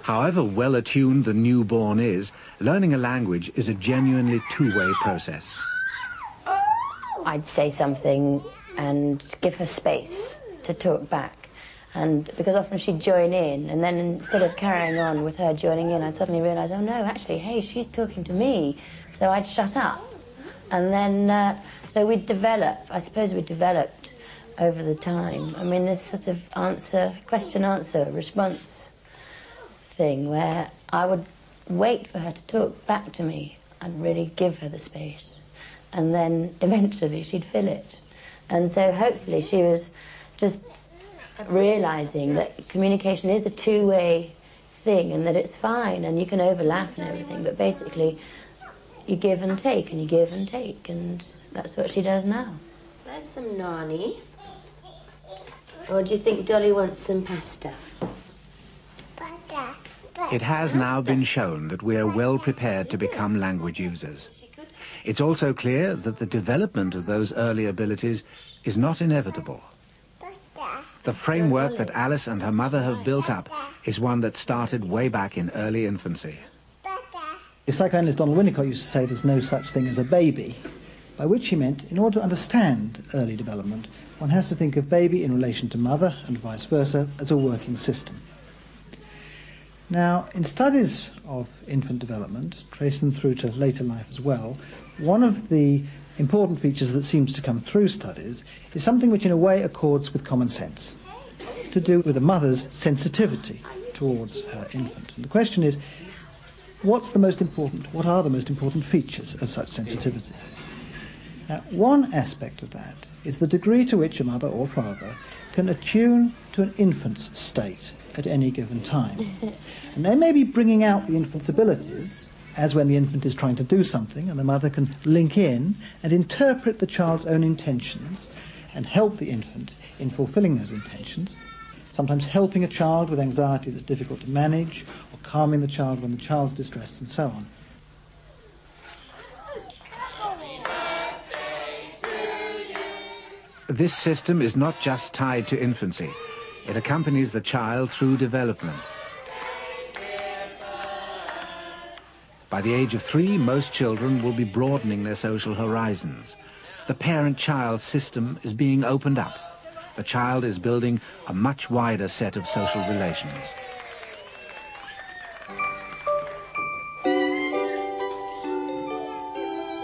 However well-attuned the newborn is, learning a language is a genuinely two-way process. I'd say something and give her space to talk back. And because often she'd join in, and then instead of carrying on with her joining in, I'd suddenly realise, oh no, actually, hey, she's talking to me. So I'd shut up. And then, so we'd develop, I suppose we developed over the time. I mean, this sort of question-answer response thing where I would wait for her to talk back to me and really give her the space. And then eventually she'd fill it. And so hopefully she was just realising that communication is a two-way thing and that it's fine and you can overlap and everything, but basically you give and take and you give and take, and that's what she does now. There's some nani. Or do you think Dolly wants some pasta? It has now been shown that we are well prepared to become language users. It's also clear that the development of those early abilities is not inevitable. The framework that Alice and her mother have built up is one that started way back in early infancy. The psychoanalyst Donald Winnicott used to say there's no such thing as a baby, by which he meant in order to understand early development, one has to think of baby in relation to mother and vice versa as a working system. Now, in studies of infant development, tracing them through to later life as well, one of the important features that seems to come through studies is something which in a way accords with common sense, to do with a mother's sensitivity towards her infant. And the question is, what are the most important features of such sensitivity? Now, one aspect of that is the degree to which a mother or father can attune to an infant's state at any given time. And they may be bringing out the infant's abilities, as when the infant is trying to do something, and the mother can link in and interpret the child's own intentions and help the infant in fulfilling those intentions, sometimes helping a child with anxiety that's difficult to manage, or calming the child when the child's distressed, and so on. This system is not just tied to infancy. It accompanies the child through development. By the age of 3, most children will be broadening their social horizons. The parent-child system is being opened up. The child is building a much wider set of social relations.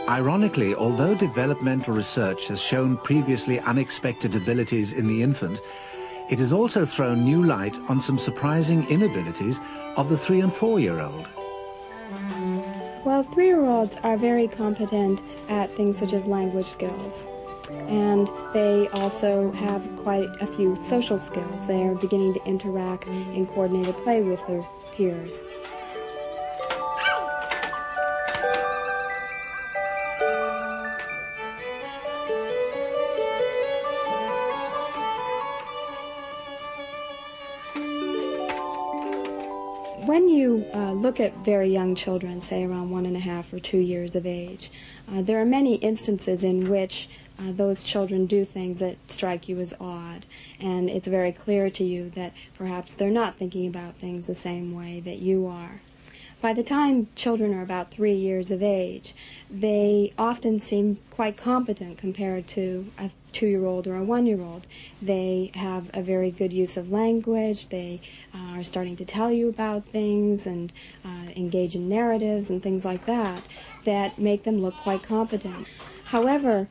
Ironically, although developmental research has shown previously unexpected abilities in the infant, it has also thrown new light on some surprising inabilities of the 3- and 4-year-old. Well, 3-year-olds are very competent at things such as language skills, and they also have quite a few social skills. They are beginning to interact in coordinated play with their peers. When you look at very young children, say around 1.5 or 2 years of age, there are many instances in which those children do things that strike you as odd, and it's very clear to you that perhaps they're not thinking about things the same way that you are. By the time children are about 3 years of age, they often seem quite competent compared to a 2-year-old or a 1-year-old. They have a very good use of language. They are starting to tell you about things and engage in narratives and things like that that make them look quite competent. However,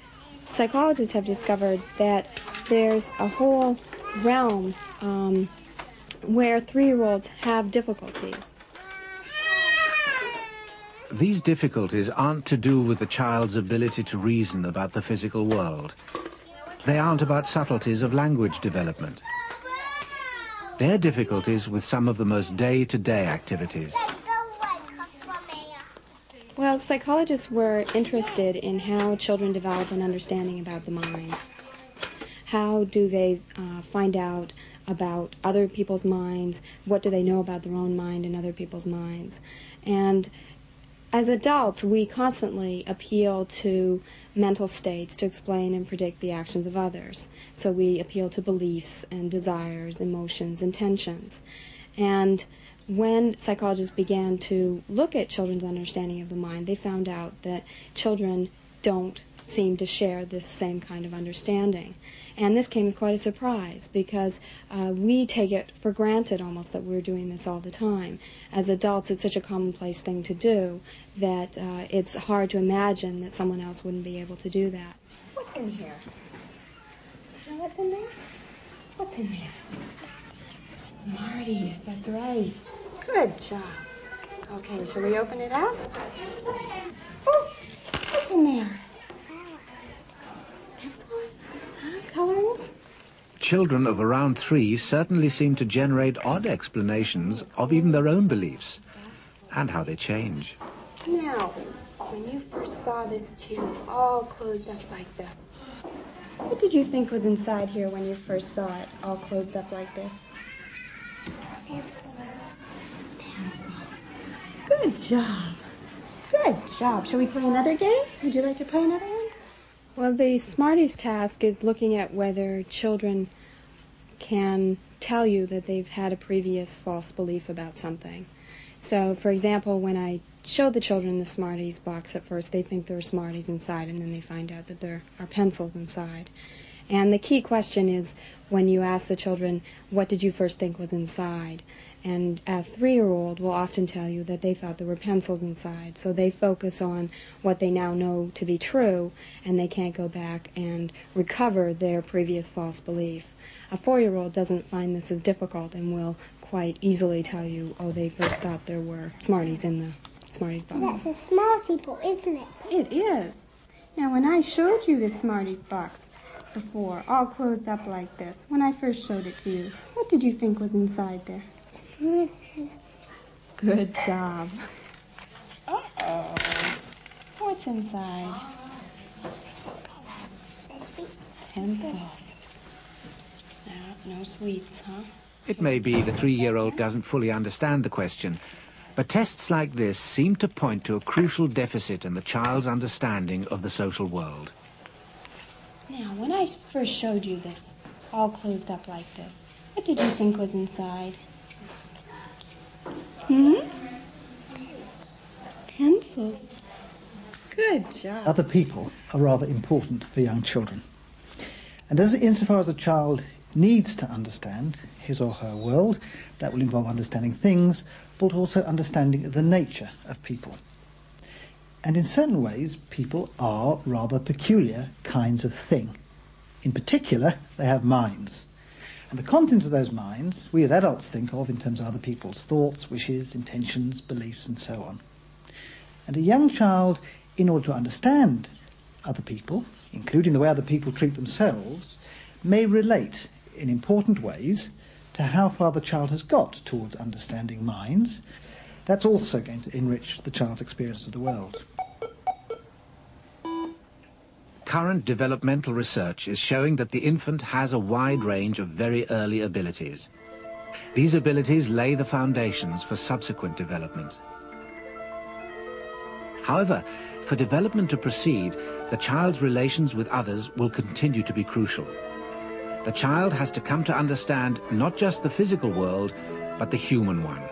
psychologists have discovered that there's a whole realm where 3-year-olds have difficulties. These difficulties aren't to do with the child's ability to reason about the physical world. They aren't about subtleties of language development. They're difficulties with some of the most day-to-day activities. Well, psychologists were interested in how children develop an understanding about the mind. How do they find out about other people's minds? What do they know about their own mind and other people's minds? And as adults, we constantly appeal to mental states to explain and predict the actions of others. So we appeal to beliefs and desires, emotions, intentions. And when psychologists began to look at children's understanding of the mind, they found out that children don't seem to share this same kind of understanding. And this came as quite a surprise because we take it for granted almost that we're doing this all the time. As adults, it's such a commonplace thing to do that it's hard to imagine that someone else wouldn't be able to do that. What's in here? You know what's in there? What's in there? Smarties, that's right. Good job. Okay, shall we open it up? Oh, what's in there? Pencils? Colorings? Children of around 3 certainly seem to generate odd explanations of even their own beliefs and how they change. Now, when you first saw this tube all closed up like this, what did you think was inside here when you first saw it all closed up like this? Good job. Good job. Shall we play another game? Would you like to play another one? Well, the Smarties task is looking at whether children can tell you that they've had a previous false belief about something. So, for example, when I show the children the Smarties box at first, they think there are Smarties inside, and then they find out that there are pencils inside. And the key question is when you ask the children, what did you first think was inside? And a 3-year-old will often tell you that they thought there were pencils inside. So they focus on what they now know to be true, and they can't go back and recover their previous false belief. A 4-year-old doesn't find this as difficult and will quite easily tell you, oh, they first thought there were Smarties in the Smarties box. That's a Smartie ball, isn't it? It is. Now, when I showed you the Smarties box before, all closed up like this, when I first showed it to you, what did you think was inside there? Good job. Uh-oh. What's inside? Pencils. No sweets, huh? It may be the 3-year-old doesn't fully understand the question, but tests like this seem to point to a crucial deficit in the child's understanding of the social world. Now, when I first showed you this, all closed up like this, what did you think was inside? Pencils. Good job. Other people are rather important for young children. And insofar as a child needs to understand his or her world, that will involve understanding things, but also understanding the nature of people. And in certain ways, people are rather peculiar kinds of thing. In particular, they have minds. And the content of those minds, we as adults think of in terms of other people's thoughts, wishes, intentions, beliefs, and so on. And a young child, in order to understand other people, including the way other people treat themselves, may relate in important ways to how far the child has got towards understanding minds. That's also going to enrich the child's experience of the world. Current developmental research is showing that the infant has a wide range of very early abilities. These abilities lay the foundations for subsequent development. However, for development to proceed, the child's relations with others will continue to be crucial. The child has to come to understand not just the physical world, but the human one.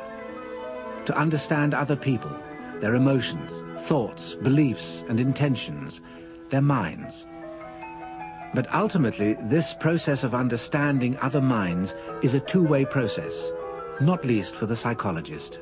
To understand other people, their emotions, thoughts, beliefs, and intentions, their minds. But ultimately, this process of understanding other minds is a two-way process, not least for the psychologist.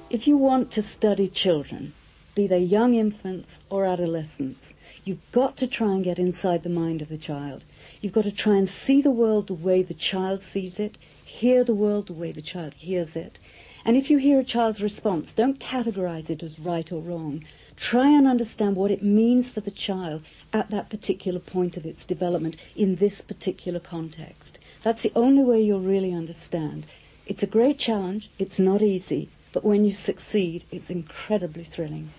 If you want to study children, be they young infants or adolescents, you've got to try and get inside the mind of the child. You've got to try and see the world the way the child sees it, hear the world the way the child hears it. And if you hear a child's response, don't categorize it as right or wrong. Try and understand what it means for the child at that particular point of its development in this particular context. That's the only way you'll really understand. It's a great challenge, it's not easy, but when you succeed, it's incredibly thrilling.